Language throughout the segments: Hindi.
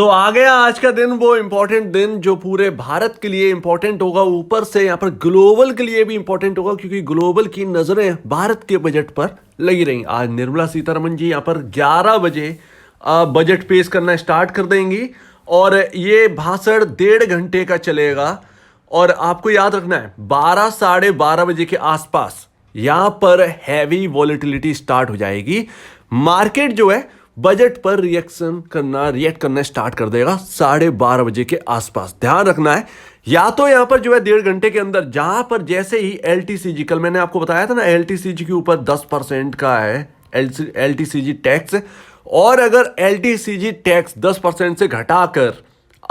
आ गया आज का दिन, वो इम्पोर्टेंट दिन जो पूरे भारत के लिए इम्पोर्टेंट होगा, ऊपर से यहाँ पर ग्लोबल के लिए भी इम्पोर्टेंट होगा क्योंकि ग्लोबल की नज़रें भारत के बजट पर लगी रही। आज निर्मला सीतारमण जी यहाँ पर 11 बजे बजट पेश करना स्टार्ट कर देंगी और ये भाषण 1.5 घंटे का चलेगा। और आपको याद रखना है 12 साढ़े 12 बजे के आसपास यहाँ पर हैवी वॉलेटिलिटी स्टार्ट हो जाएगी। मार्केट जो है बजट पर रिएक्ट करना स्टार्ट कर देगा 12:30 बजे के आसपास। ध्यान रखना है या तो यहां पर जो है 1.5 घंटे के अंदर, जहां पर जैसे ही एलटीसीजी, कल मैंने आपको बताया था ना एलटीसीजी के ऊपर 10% का है एलटीसीजी टैक्स, और अगर एलटीसीजी टैक्स 10% से घटाकर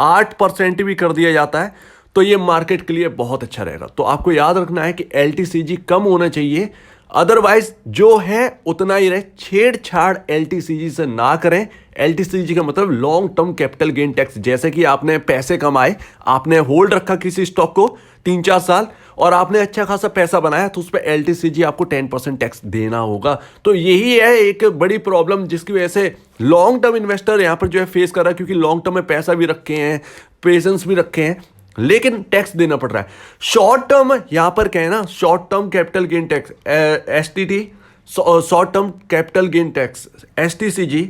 8% भी कर दिया जाता है तो ये मार्केट के लिए बहुत अच्छा रहेगा। तो आपको याद रखना है कि एलटीसीजी कम होना चाहिए, अदरवाइज जो है उतना ही रहे। छेड़छाड़ एलटीसीजी से ना करें। एलटीसीजी का मतलब long term capital gain tax. जैसे कि आपने पैसे कमाए, आपने होल्ड रखा किसी स्टॉक को 3-4 साल और आपने अच्छा खासा पैसा बनाया, तो उस पर एलटीसीजी आपको 10% टैक्स देना होगा। तो यही है एक बड़ी प्रॉब्लम जिसकी वजह से लॉन्ग टर्म इन्वेस्टर यहाँ पर जो है फेस कर रहा है, क्योंकि लॉन्ग टर्म में पैसा भी रखे हैं, पेशेंस भी रखे हैं, लेकिन टैक्स देना पड़ रहा है। शॉर्ट टर्म यहां पर क्या है ना, short term capital gain tax STT, short term capital gain tax STCG,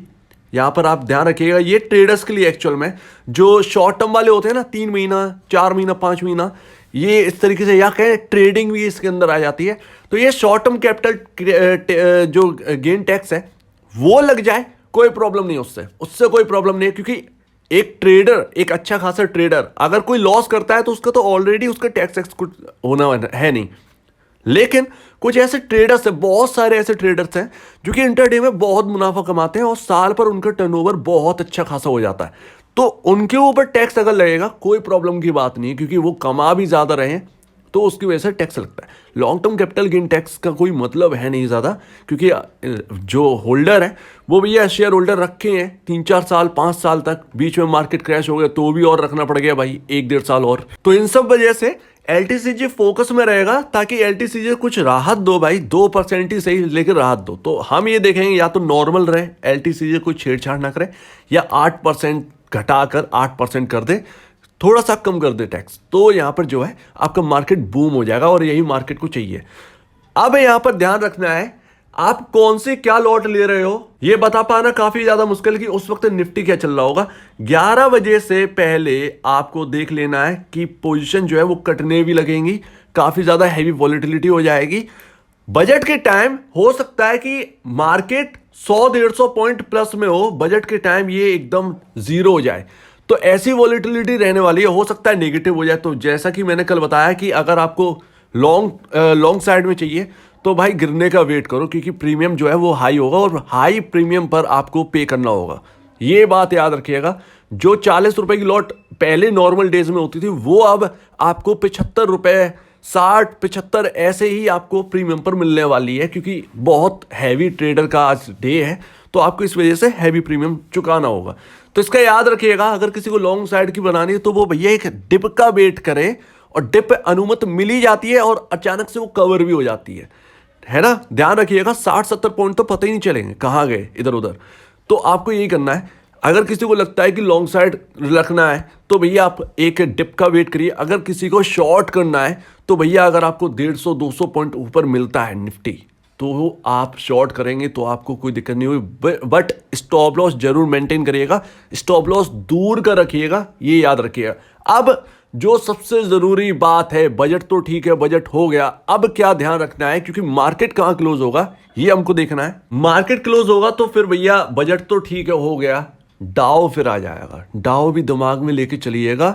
यहां पर आप ध्यान रखिएगा। ये ट्रेडर्स के लिए एक्चुअल में जो शॉर्ट टर्म वाले होते हैं ना, 3 महीना 4 महीना 5 महीना, ये इस तरीके से या कहें ट्रेडिंग भी इसके अंदर आ जाती है। तो ये शॉर्ट टर्म कैपिटल जो गेन टैक्स है वो लग जाए, कोई प्रॉब्लम नहीं, उससे कोई प्रॉब्लम नहीं है। क्योंकि एक ट्रेडर, एक अच्छा खासा ट्रेडर अगर कोई लॉस करता है तो उसका तो ऑलरेडी उसका टैक्स कुछ होना है नहीं। लेकिन कुछ ऐसे ट्रेडर्स हैं, बहुत सारे ऐसे ट्रेडर्स हैं जो कि इंटरडे में बहुत मुनाफा कमाते हैं और साल पर उनका टर्नओवर बहुत अच्छा खासा हो जाता है, तो उनके ऊपर टैक्स अगर लगेगा कोई प्रॉब्लम की बात नहीं है, क्योंकि वो कमा भी ज़्यादा रहे हैं तो उसकी वजह से टैक्स लगता है। Long term capital gain tax का कोई मतलब है नहीं ज़्यादा, क्योंकि जो होल्डर है वो भैया शेयर होल्डर रखे हैं 3-4 साल 5 साल तक, बीच में मार्केट क्रैश हो गया तो भी और रखना पड़ गया भाई 1-1.5 साल और। तो इन सब वजह से एलटीसीजी फोकस में रहेगा, ताकि एलटीसीजी कुछ राहत दो भाई, 2% ही सही लेकर राहत दो। तो हम ये देखेंगे या तो नॉर्मल रहे, एलटीसीजी कोई छेड़छाड़ ना करे, या 8% घटाकर 8% कर दे, थोड़ा सा कम कर दे टैक्स, तो यहां पर जो है आपका मार्केट बूम हो जाएगा और यही मार्केट को चाहिए। अब यहां पर ध्यान रखना है आप कौन से क्या लॉट ले रहे हो, यह बता पाना काफी ज्यादा मुश्किल कि उस वक्त निफ्टी क्या चल रहा होगा। 11 बजे से पहले आपको देख लेना है कि पोजीशन जो है वो कटने भी लगेंगी, काफी ज्यादा हैवी वॉलेटिलिटी हो जाएगी। बजट के टाइम हो सकता है कि मार्केट 100-150 पॉइंट प्लस में हो, बजट के टाइम ये एकदम जीरो हो जाए, तो ऐसी वॉलेटिलिटी रहने वाली है, हो सकता है नेगेटिव हो जाए। तो जैसा कि मैंने कल बताया कि अगर आपको लॉन्ग साइड में चाहिए तो भाई गिरने का वेट करो, क्योंकि प्रीमियम जो है वो हाई होगा और हाई प्रीमियम पर आपको पे करना होगा। ये बात याद रखिएगा। जो 40 रुपए की लॉट पहले नॉर्मल डेज में होती थी वो अब आपको 75 रुपए, 60-75 ऐसे ही आपको प्रीमियम पर मिलने वाली है, क्योंकि बहुत हैवी ट्रेडर का आज डे है, तो आपको इस वजह से हैवी प्रीमियम चुकाना होगा। तो इसका याद रखिएगा, अगर किसी को लॉन्ग साइड की बनानी है तो वो भैया एक डिप का वेट करे, और डिप अनुमति मिली जाती है और अचानक से वो कवर भी हो जाती है ना। ध्यान रखिएगा 60-70 पॉइंट तो पता ही नहीं चलेंगे कहाँ गए इधर उधर। तो आपको यही करना है। अगर किसी को लगता है कि लॉन्ग साइड रखना है तो भैया आप एक डिप का वेट करिए। अगर किसी को शॉर्ट करना है तो भैया अगर आपको 150-200 पॉइंट ऊपर मिलता है निफ्टी तो आप शॉर्ट करेंगे तो आपको कोई दिक्कत नहीं होगी, बट स्टॉप लॉस जरूर मेंटेन करिएगा, स्टॉप लॉस दूर का रखिएगा, ये याद रखिएगा। अब जो सबसे जरूरी बात है, बजट तो ठीक है, बजट हो गया, अब क्या ध्यान रखना है, क्योंकि मार्केट कहाँ क्लोज होगा ये हमको देखना है। मार्केट क्लोज होगा तो फिर भैया बजट तो ठीक है हो गया, डाउ फिर आ जाएगा। डाउ भी दिमाग में लेके चलिएगा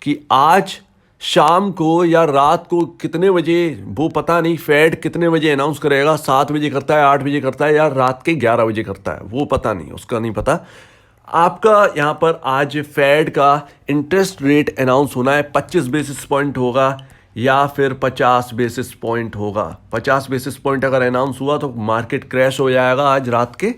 कि आज शाम को या रात को कितने बजे, वो पता नहीं फेड कितने बजे अनाउंस करेगा, 7 बजे करता है, 8 बजे करता है, या रात के 11 बजे करता है, वो पता नहीं, उसका नहीं पता। आपका यहाँ पर आज फेड का इंटरेस्ट रेट अनाउंस होना है, 25 बेसिस पॉइंट होगा या फिर 50 बेसिस पॉइंट होगा। 50 बेसिस पॉइंट अगर अनाउंस हुआ तो मार्केट क्रैश हो जाएगा आज रात के,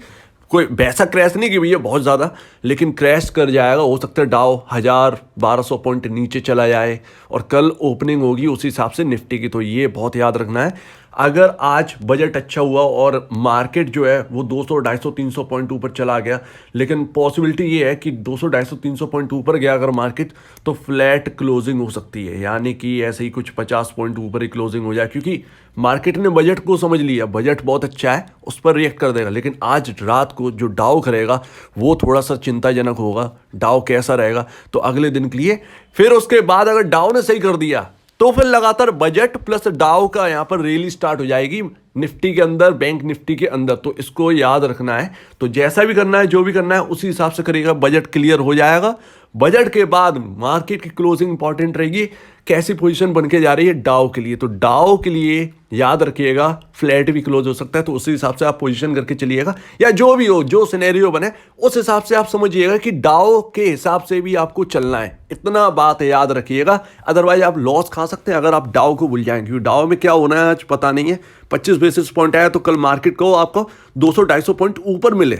कोई वैसा क्रैश नहीं कि भैया बहुत ज़्यादा, लेकिन क्रैश कर जाएगा। हो सकता है डाउ 1000-1200 पॉइंट नीचे चला जाए, और कल ओपनिंग होगी उस हिसाब से निफ्टी की, तो ये बहुत याद रखना है। अगर आज बजट अच्छा हुआ और मार्केट जो है वो 200 250 300 पॉइंट ऊपर चला गया, लेकिन पॉसिबिलिटी ये है कि 200 250 300 पॉइंट ऊपर गया अगर मार्केट, तो फ्लैट क्लोजिंग हो सकती है, यानी कि ऐसे ही कुछ 50 पॉइंट ऊपर ही क्लोजिंग हो जाए, क्योंकि मार्केट ने बजट को समझ लिया, बजट बहुत अच्छा है, उस पर रिएक्ट कर देगा। लेकिन आज रात को जो डाउ करेगा वो थोड़ा सा चिंताजनक होगा, डाउ कैसा रहेगा तो अगले दिन के लिए। फिर उसके बाद अगर डाउ ने सही कर दिया तो फिर लगातार बजट प्लस डाउ का यहां पर रैली स्टार्ट हो जाएगी निफ्टी के अंदर, बैंक निफ्टी के अंदर। तो इसको याद रखना है। तो जैसा भी करना है, जो भी करना है उसी हिसाब से करिएगा, बजट क्लियर हो जाएगा। बजट के बाद मार्केट की क्लोजिंग इंपॉर्टेंट रहेगी, कैसी पोजीशन बन के जा रही है डाउ के लिए। तो डाउ के लिए याद रखिएगा फ्लैट भी क्लोज हो सकता है, तो उसी हिसाब से आप पोजीशन करके चलिएगा, या जो भी हो, जो सिनेरियो बने उस हिसाब से आप समझिएगा कि डाउ के हिसाब से भी आपको चलना है। इतना बात याद रखिएगा, अदरवाइज आप लॉस खा सकते हैं अगर आप डाउ को भूल जाएंगे, क्योंकि डाउ में क्या होना है आज पता नहीं है। 25 बेसिस पॉइंट आया तो कल मार्केट को आपको 200 250 पॉइंट ऊपर मिले,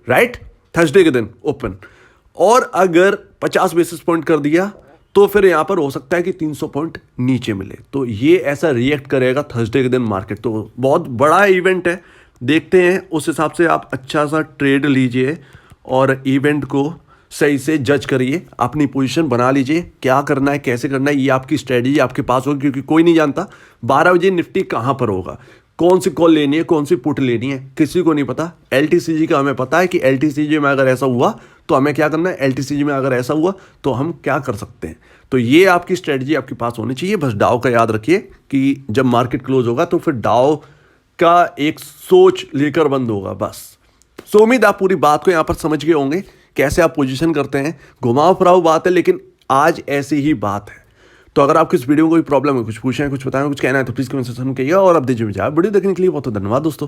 राइट, थर्सडे के दिन ओपन, और अगर 50 बेसिस पॉइंट कर दिया तो फिर यहां पर हो सकता है कि 300 पॉइंट नीचे मिले। तो ये ऐसा रिएक्ट करेगा थर्सडे के दिन मार्केट। तो बहुत बड़ा इवेंट है, देखते हैं उस हिसाब से आप अच्छा सा ट्रेड लीजिए और इवेंट को सही से जज करिए, अपनी पोजीशन बना लीजिए, क्या करना है कैसे करना है ये आपकी स्ट्रेटजी आपके पास होगी, क्योंकि कोई नहीं जानता 12 बजे निफ्टी कहाँ पर होगा, कौन सी कॉल लेनी है कौन सी पुट लेनी है किसी को नहीं पता। एलटीसीजी का हमें पता है कि एलटीसीजी में अगर ऐसा हुआ तो हमें क्या करना है, एलटीसीजी में अगर ऐसा हुआ तो हम क्या कर सकते हैं। तो ये आपकी स्ट्रेटजी आपके पास होनी चाहिए। बस डाउ का याद रखिए कि जब मार्केट क्लोज होगा तो फिर डाउ का एक सोच लेकर बंद होगा बस। सो उम्मीद आप पूरी बात को यहाँ पर समझ गए होंगे, कैसे आप पोजीशन करते हैं। घुमाव फिराव बात है लेकिन आज ऐसी ही बात है। तो अगर आपको इस वीडियो में कोई प्रॉब्लम है, कुछ पूछना है, कुछ बताना है, कुछ कहना है तो प्लीज कमेंट सेक्शन में कहिएगा। और अब दीजिए मुझे वीडियो देखने के लिए बहुत धन्यवाद दोस्तों।